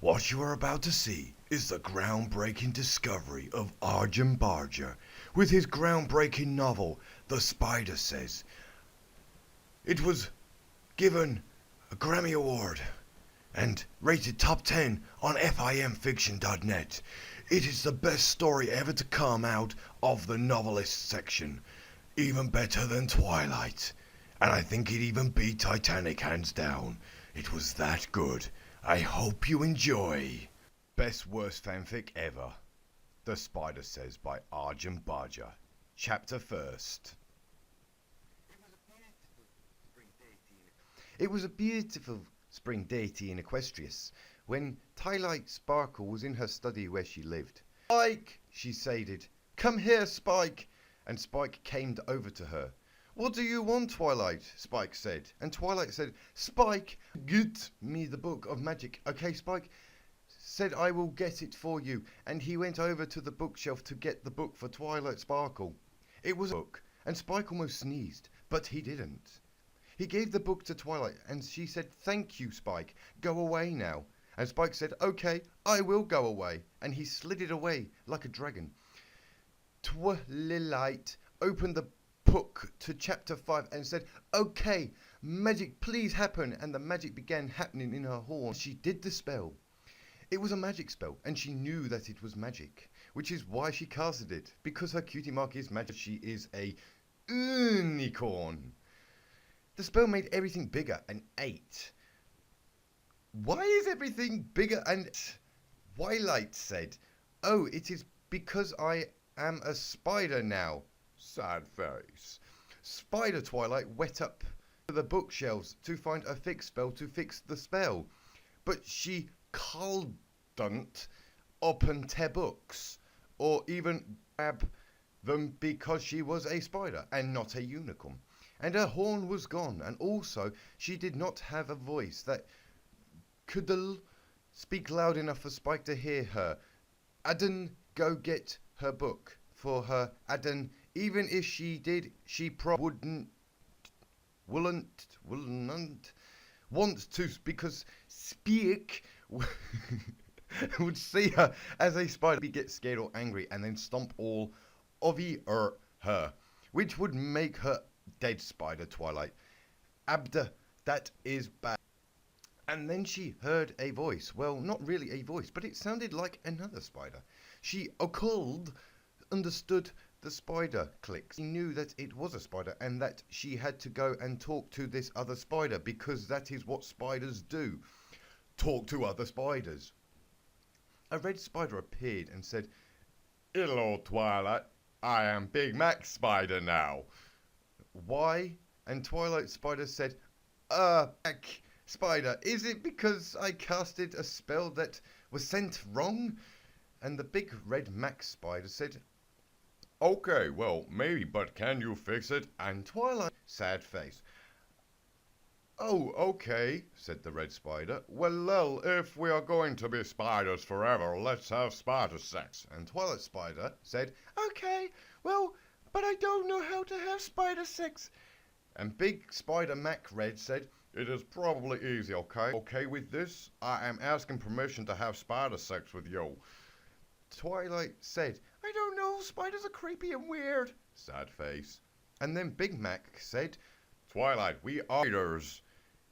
What you are about to see is the groundbreaking discovery of Argembarger with his groundbreaking novel, The Spider Says. It was given a Grammy Award and rated top 10 on FIMfiction.net. It is the best story ever to come out of the novelist section, even better than Twilight, and I think it even beat Titanic hands down. It was that good. I hope you enjoy. Best worst fanfic ever. The Spider Says by Argembarger. Chapter first. It was a beautiful spring day in Equestrius, when Twilight Sparkle was in her study where she lived. "Spike!" she saided. "Come here, Spike!" And Spike came over to her. "What do you want, Twilight?" Spike said. And Twilight said, "Spike, get me the book of magic." "Okay," Spike said, "I will get it for you." And he went over to the bookshelf to get the book for Twilight Sparkle. It was a book, and Spike almost sneezed, but he didn't. He gave the book to Twilight, and she said, "Thank you, Spike. Go away now." And Spike said, "Okay, I will go away." And he slid it away like a dragon. Twilight opened the book to chapter 5 and said, "Okay, magic, please happen." And the magic began happening in her horn. She did the spell. It was a magic spell, and she knew that it was magic, which is why she casted it, because her cutie mark is magic. She is a unicorn. The spell made everything bigger and ate. "Why is everything bigger and..." Twilight said, "Oh, it is because I am a spider now." Sad face. Spider Twilight went up to the bookshelves to find a fix spell to fix the spell, but she couldn't open te books or even grab them because she was a spider and not a unicorn, and her horn was gone, and also she did not have a voice that could speak loud enough for Spike to hear her. Aden, go get her book for her. Aden, even if she did, she probably wouldn't want to, because Speak would see her as a spider, get scared or angry, and then stomp all over her, which would make her dead. Spider Twilight. Abda, that is bad. And then she heard a voice. Well, not really a voice, but it sounded like another spider. She understood the spider clicks. She knew that it was a spider and that she had to go and talk to this other spider, because that is what spiders do. Talk to other spiders. A red spider appeared and said, "Hello, Twilight. I am Big Mac Spider now." "Why?" And Twilight Spider said, Mac Spider, is it because I casted a spell that was sent wrong?" And the big red Max Spider said, "Okay, well, maybe, but can you fix it?" And Twilight, sad face. "Oh, okay," said the red spider. Well, if we are going to be spiders forever, let's have spider sex." And Twilight Spider said, "Okay, well, but I don't know how to have spider sex." And big spider Mac Red said, "It is probably easy, okay? Okay with this? I am asking permission to have spider sex with you." Twilight said, "I don't know, spiders are creepy and weird." Sad face. And then Big Mac said, "Twilight, we are spiders."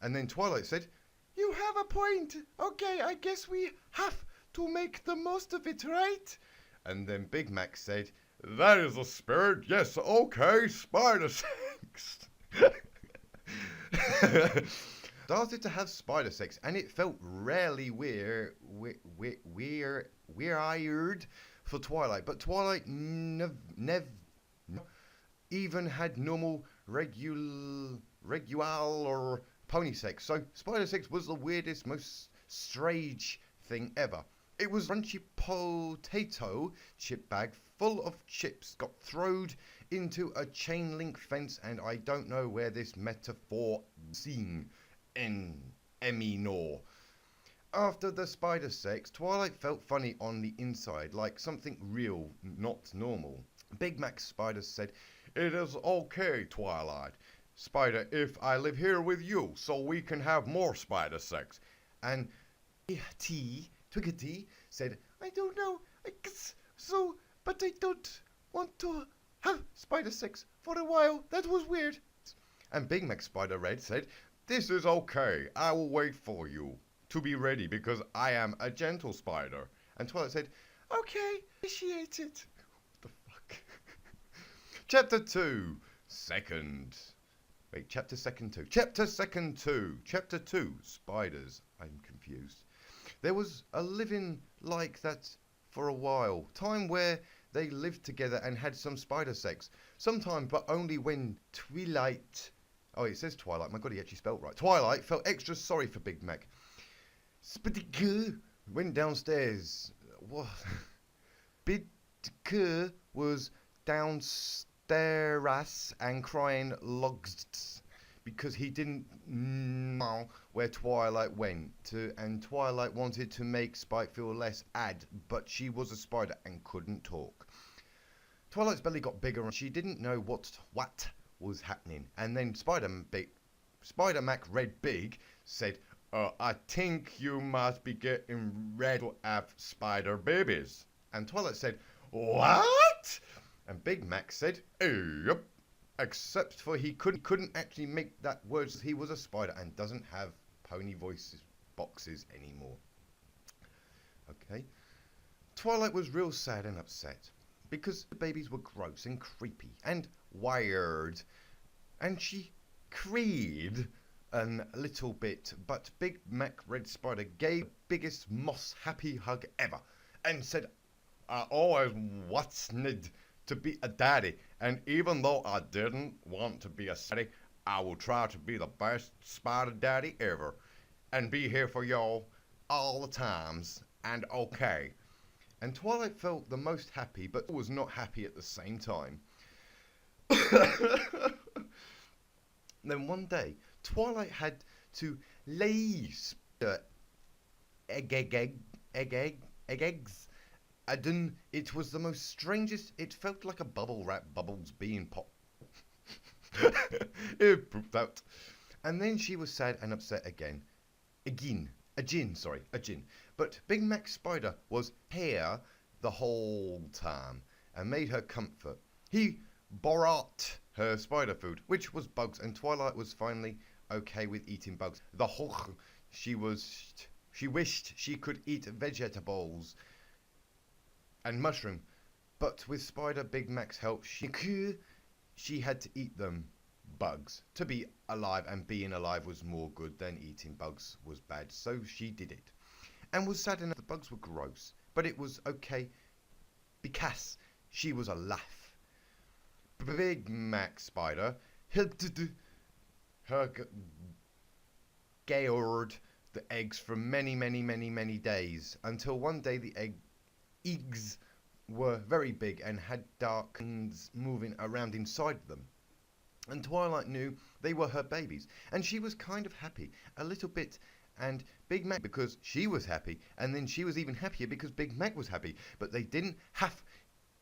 And then Twilight said, "You have a point. Okay, I guess we have to make the most of it, right?" And then Big Mac said, "That is the spirit. Yes, okay, spider sex." Started to have spider sex, and it felt really weird for Twilight. But Twilight never even had normal regular or pony sex, so spider sex was the weirdest, most strange thing ever. It was a crunchy potato chip bag full of chips got thrown into a chain link fence, and I don't know where this metaphor seen in anymore. After the spider sex, Twilight felt funny on the inside, like something real, not normal. Big Mac Spider said, "It is okay, Twilight Spider, if I live here with you, so we can have more spider sex." And T Twiggity said, I don't know, I guess so, but I don't want to have spider sex for a while. That was weird. And Big Mac Spider Red said, this is okay. I will wait for you to be ready because I am a gentle spider. And Twilight said, okay, appreciate it. What the fuck? Chapter 2, second. Wait, chapter second 2. Chapter second 2. Chapter 2, spiders. I'm confused. There was a living like that for a while. Time where they lived together and had some spider sex. Sometime, but only when Twilight... Oh, it says Twilight. My God, he actually spelled right. Twilight felt extra sorry for Big Mac. Spidker went downstairs. What? Bidker was downstairs and crying logs because he didn't know where Twilight went to, and Twilight wanted to make Spike feel less ad, but she was a spider and couldn't talk. Twilight's belly got bigger and she didn't know what was happening. And then Spider Mac Red Big said, I think you must be getting ready to have spider babies. And Twilight said, what? And Big Mac said, yep. Except for he couldn't actually make that word. He was a spider and doesn't have pony voices boxes anymore. Okay. Twilight was real sad and upset because the babies were gross and creepy and weird, and she cried a little bit, but Big Mac Red Spider gave the biggest moss happy hug ever and said, I always wanted to be a daddy, and even though I didn't want to be a daddy, I will try to be the best spider daddy ever and be here for y'all all the times, and okay. And Twilight felt the most happy, but was not happy at the same time. Then one day, Twilight had to lay eggs. And it was the most strangest. It felt like a bubble wrap bubbles being popped. It pooped out. And then she was sad and upset again. A gin. But Big Mac Spider was here the whole time and made her comfort. He borrowed her spider food, which was bugs, and Twilight was finally okay with eating bugs. She wished she could eat vegetables and mushroom, but with Spider Big Mac's help, she had to eat them. Bugs to be alive, and being alive was more good than eating bugs was bad, so she did it and was sad enough. The bugs were gross, but it was okay because she was a laugh. Big Mac Spider helped her guard the eggs for many days, until one day the eggs were very big and had dark things moving around inside them. And Twilight knew they were her babies, and she was kind of happy, a little bit, and Big Mac because she was happy, and then she was even happier because Big Mac was happy, but they didn't have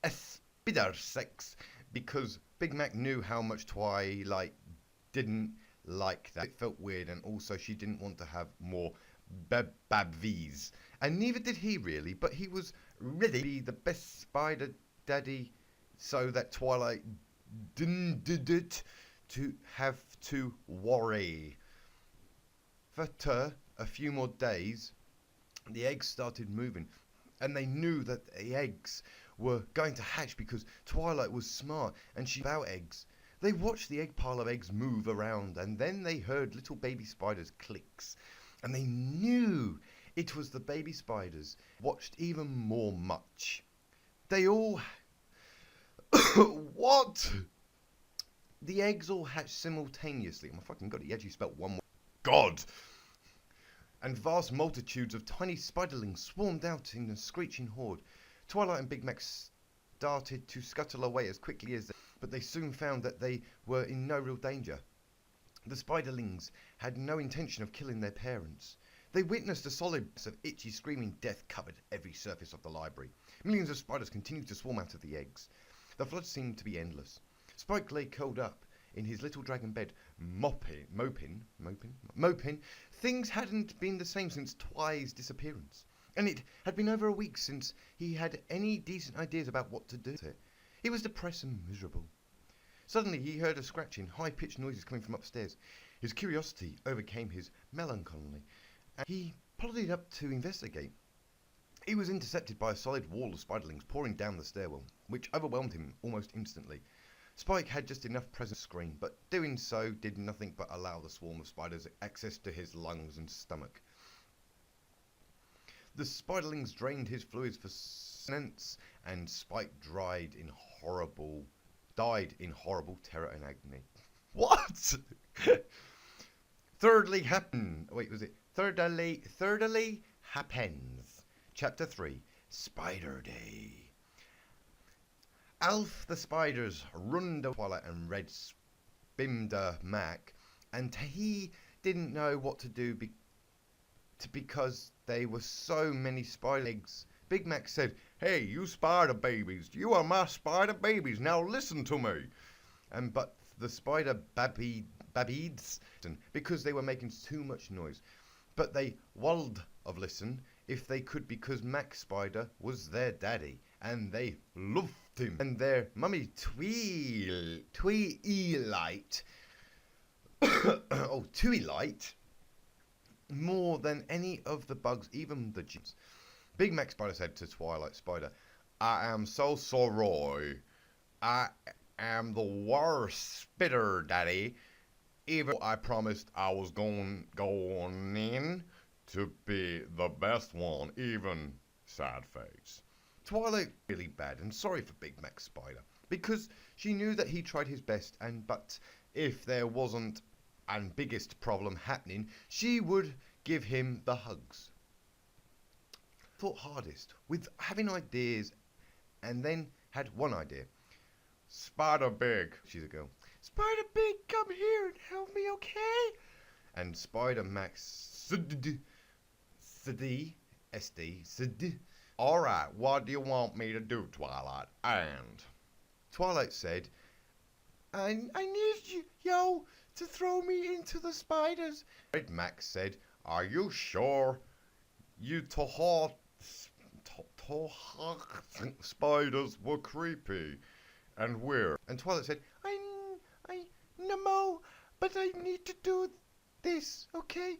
a spider sex because Big Mac knew how much Twilight didn't like that. It felt weird, and also she didn't want to have more babies, and neither did he really, but he was ready to be the best spider daddy so that Twilight didn't to have to worry. After a few more days, the eggs started moving, and they knew that the eggs were going to hatch because Twilight was smart and she found eggs. They watched the egg pile of eggs move around, and then they heard little baby spiders clicks, and they knew it was the baby spiders. Watched even more much. They all what? The eggs all hatched simultaneously. Oh my fucking God, he actually spelled one more. God! And vast multitudes of tiny spiderlings swarmed out in a screeching horde. Twilight and Big Mac started to scuttle away as quickly as they, but they soon found that they were in no real danger. The spiderlings had no intention of killing their parents. They witnessed a solid mass of itchy, screaming death covered every surface of the library. Millions of spiders continued to swarm out of the eggs. The flood seemed to be endless. Spike lay curled up in his little dragon bed, moping. Things hadn't been the same since Twi's disappearance. and it had been over a week since he had any decent ideas about what to do with it. He was depressed and miserable. Suddenly he heard a scratching, high-pitched noises coming from upstairs. His curiosity overcame his melancholy, and he plodded up to investigate. He was intercepted by a solid wall of spiderlings pouring down the stairwell, which overwhelmed him almost instantly. Spike had just enough presence screen, but doing so did nothing but allow the swarm of spiders access to his lungs and stomach. The spiderlings drained his fluids for sustenance, and Spike died in horrible terror and agony. What? Thirdly happens. Chapter 3, Spider Day. Alf the spiders runned to Twilight and Red Spimder Mac, and he didn't know what to do because there were so many spider eggs. Big Mac said, "Hey, you spider babies, you are my spider babies, now listen to me." But the spider babies, because they were making too much noise. But they would have listened if they could, because Mac Spider was their daddy, and they loved him. And their mummy Twilight, Twilight, more than any of the bugs, even the gems. Big Mac Spider said to Twilight Spider, "I am so sorry. I am the worst spitter, Daddy. Even I promised I was going in to be the best one, even sad face." Twilight really bad and sorry for Big Mac Spider, because she knew that he tried his best, but if there wasn't an biggest problem happening, she would give him the hugs. Thought hardest with having ideas, and then had one idea. "Spider Big," she's a girl. "Spider Big, come here and help me, okay?" And Spider Max said, "Alright, what do you want me to do, Twilight?" And Twilight said, I need you to throw me into the spiders." Red Max said, "Are you sure? You thought spiders were creepy and weird." And Twilight said, I know, but I need to do this, okay?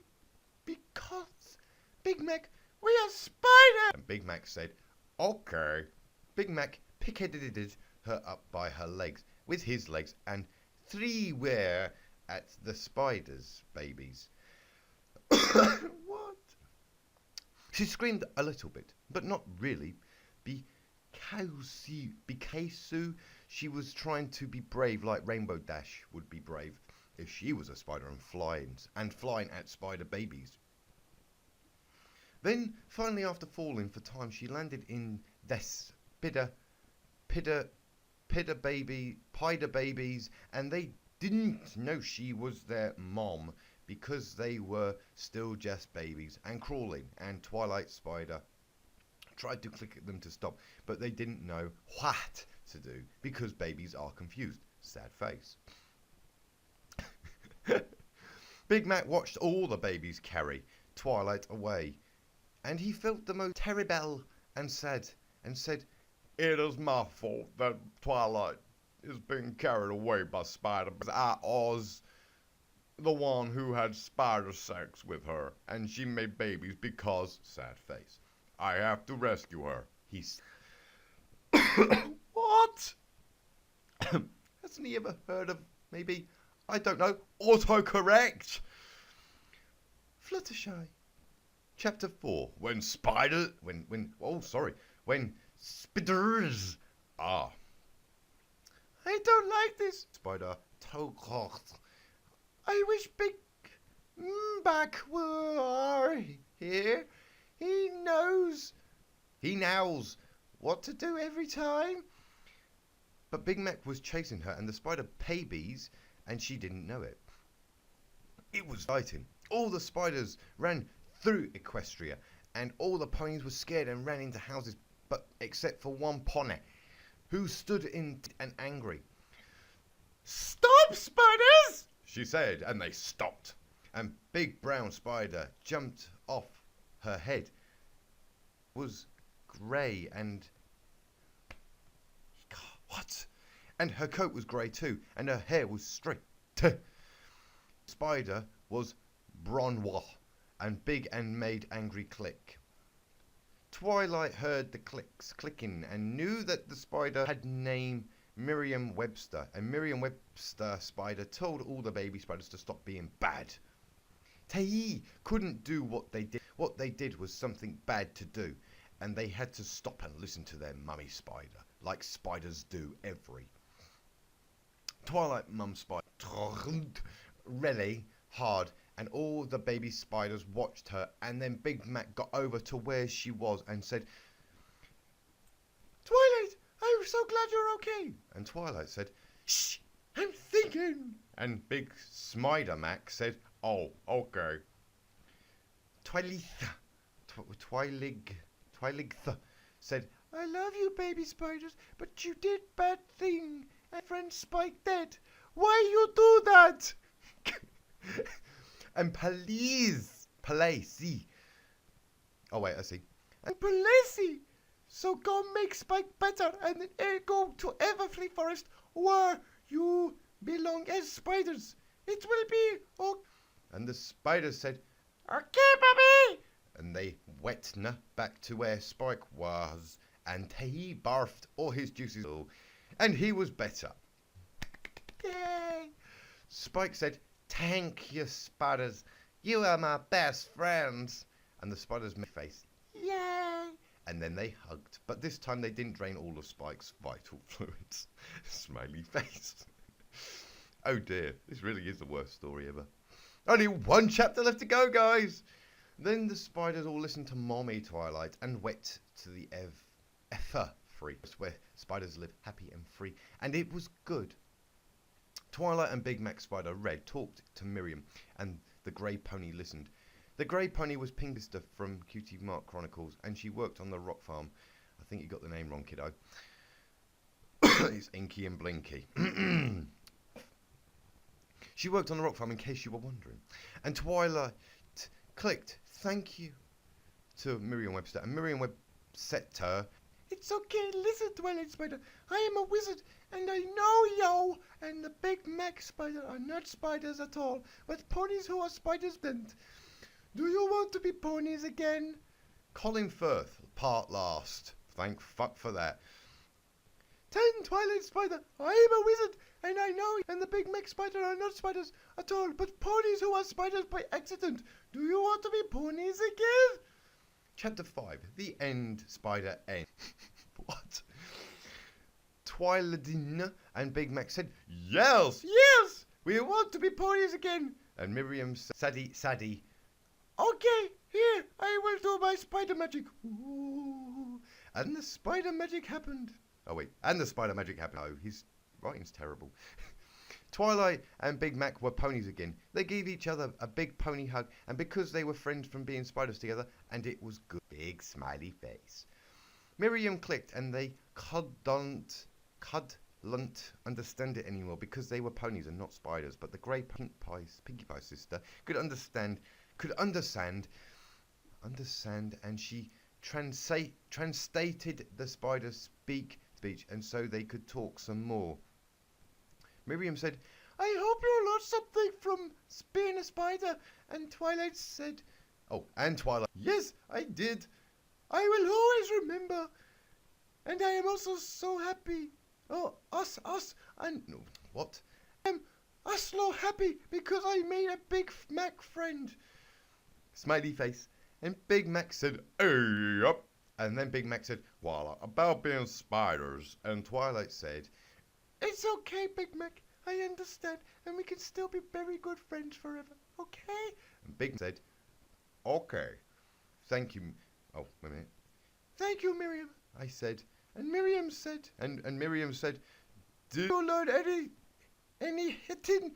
Because, Big Mac, we are spiders." And Big Mac said, "Okay." Big Mac pickheaded her up by her legs with his legs, and 3 were at the spiders' babies. What? She screamed a little bit, but not really, because she was trying to be brave like Rainbow Dash would be brave if she was a spider and flying at spider babies. Then, finally, after falling for time, she landed in this Pider babies, and they didn't know she was their mom because they were still just babies and crawling, and Twilight Spider tried to click at them to stop, but they didn't know what to do because babies are confused. Sad face. Big Mac watched all the babies carry Twilight away, and he felt the most terrible and sad, and said, "It is my fault that Twilight is being carried away by spiders. I was the one who had spider sex with her, and she made babies because," sad face, "I have to rescue her." He said. What? Hasn't he ever heard of, maybe, I don't know, autocorrect? Fluttershy. Chapter 4. When spiders are. "I don't like this," Spider told Khaos. "I wish Big Mac were here. He knows what to do every time." But Big Mac was chasing her and the spider babies, and she didn't know it. It was exciting. All the spiders ran through Equestria, and all the ponies were scared and ran into houses, but except for one pony, who stood in and angry. "Stop, spiders!" she said, and they stopped. And Big Brown Spider jumped off her head. was grey and... What? And her coat was grey too, and her hair was straight. Spider was Bronwa, and big and made angry click. Twilight heard the clicks clicking and knew that the spider had name Merriam-Webster, and Merriam-Webster spider told all the baby spiders to stop being bad. They couldn't do what they did. What they did was something bad to do, and they had to stop and listen to their mummy spider, like spiders do every. Twilight mum spider really hard, and all the baby spiders watched her, and then Big Mac got over to where she was and said, Twilight, I'm so glad you're okay. And Twilight said, shh, I'm thinking. And Big Spider Mac said, oh, okay. Twilig said, I love you, baby spiders, but you did bad thing, and friend Spike dead. Why you do that? And police. Oh wait, I see. And police. So go make Spike better, and then go to Everfleet Forest, where you belong as spiders. It will be okay. And the spiders said, okay, Bobby. And they went back to where Spike was, and he barfed all his juices, and he was better. Yay! Spike said, thank you, spiders. You are my best friends. And the spiders made a face. Yay! And then they hugged. But this time they didn't drain all of Spike's vital fluids. Smiley face. Oh dear, this really is the worst story ever. Only one chapter left to go, guys. Then the spiders all listened to Mommy Twilight and went to the Free, where spiders live happy and free. And it was good. Twilight and Big Mac Spider Red talked to Miriam, and the Grey Pony listened. The Grey Pony was Pink Sister from Cutie Mark Chronicles, and she worked on the rock farm. I think you got the name wrong, kiddo. It's Inky and Blinky. She worked on the rock farm, in case you were wondering. And Twilight clicked, thank you, to Merriam-Webster. And Merriam-Webster said to her, it's okay, listen, Twilight Spider. I am a wizard, and I know you and the Big Mac Spider are not spiders at all, but ponies who are spiders don't. Do you want to be ponies again? Colin Firth, part last. Thank fuck for that. 10, Twilight Spider. I am a wizard, and I know and the Big Mac Spider are not spiders at all, but ponies who are spiders by accident. Do you want to be ponies again? Chapter 5. The End, Spider End. What? Twiladine and Big Mac said, yes, yes, we want to be ponies again. And Miriam said, Sadie, okay, here, I will do my spider magic. Ooh. And the spider magic happened. Oh, wait, and the spider magic happened. Oh, his writing's terrible. Twilight and Big Mac were ponies again. They gave each other a big pony hug, and because they were friends from being spiders together, and it was good. Big smiley face. Miriam clicked, and they couldn't understand it anymore because they were ponies and not spiders. But the grey Pinkie Pie sister could understand, and she translated the spider's speech, and so they could talk some more. Miriam said, I hope you learned something from being a spider. And Twilight said, yes, I did. I will always remember. And I am also so happy. Oh, what? I'm so happy because I made a Big Mac friend. Smiley face. And Big Mac said, hey, up. And then Big Mac said, well, about being spiders. And Twilight said, it's okay, Big Mac. I understand. And we can still be very good friends forever. Okay? And Big Mac said, okay. Thank you. Oh, wait a minute. Thank you, Miriam, I said. And Miriam said, and Miriam said, did you learn any hitting?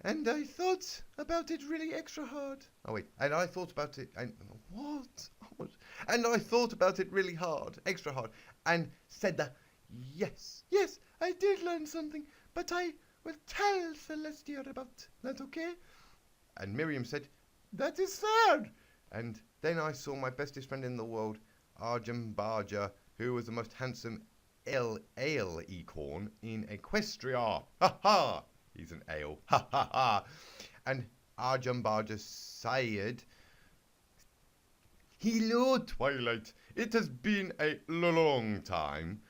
And I thought about it really extra hard. Oh, wait. And I thought about it. And what? And I thought about it really hard, extra hard, and said that, yes, I did learn something, but I will tell Celestia about that, okay? And Miriam said, that is sad. And Then I saw my bestest friend in the world, Argembarger, who was the most handsome ale ecorn in Equestria. Ha ha! He's an ale. Ha ha ha! And Argembarger said, "Hello, Twilight. It has been a long time."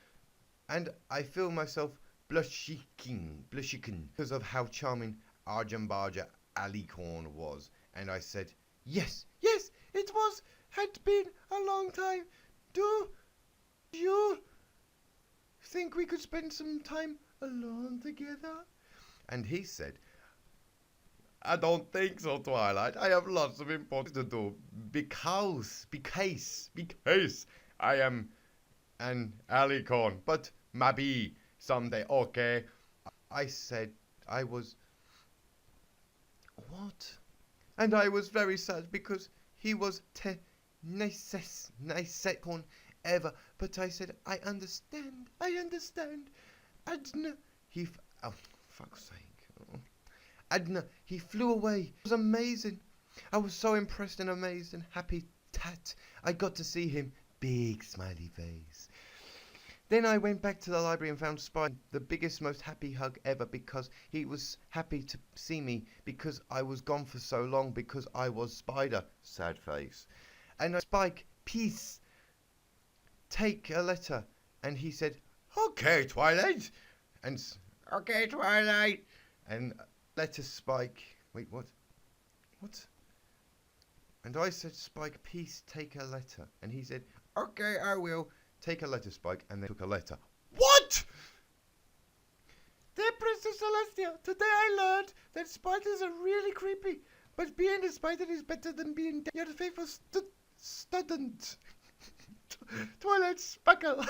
And I feel myself blushing because of how charming Argembarger Alicorn was. And I said, yes, it had been a long time. Do you think we could spend some time alone together? And he said, I don't think so, Twilight. I have lots of important to do because I am an alicorn, but maybe someday, okay? I said I was... What? And I was very sad because he was nicest corn ever. But I said, I understand. Adna, oh, fuck's sake. Oh. Adna, he flew away. It was amazing. I was so impressed and amazed and happy tat. I got to see him. Big smiley face. Then I went back to the library and found Spike, the biggest, most happy hug ever, because he was happy to see me because I was gone for so long because I was Spider. Sad face. And Spike, peace. Take a letter. And he said, okay, Twilight. And, okay, Twilight. And letter Spike. Wait, what? What? And I said, Spike, peace, take a letter. And he said, okay, I will. Take a letter, Spike, and they took a letter. What? Dear Princess Celestia, today I learned that spiders are really creepy, but being a spider is better than being your faithful student. Twilight Sparkle.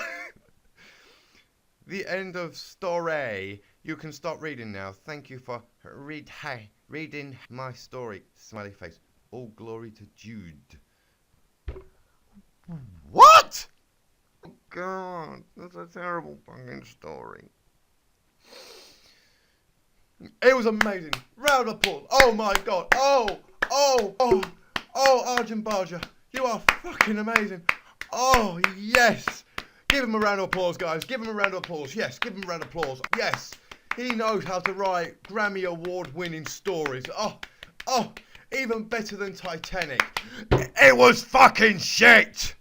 The end of story. You can stop reading now. Thank you for reading my story. Smiley face. All glory to Jude. What? Oh God, that's a terrible fucking story. It was amazing. Round of applause. Oh my God. Oh, Argembarger. You are fucking amazing. Oh, yes. Give him a round of applause, guys. Give him a round of applause. Yes, give him a round of applause. Yes. He knows how to write Grammy Award winning stories. Oh, even better than Titanic. It was fucking shit.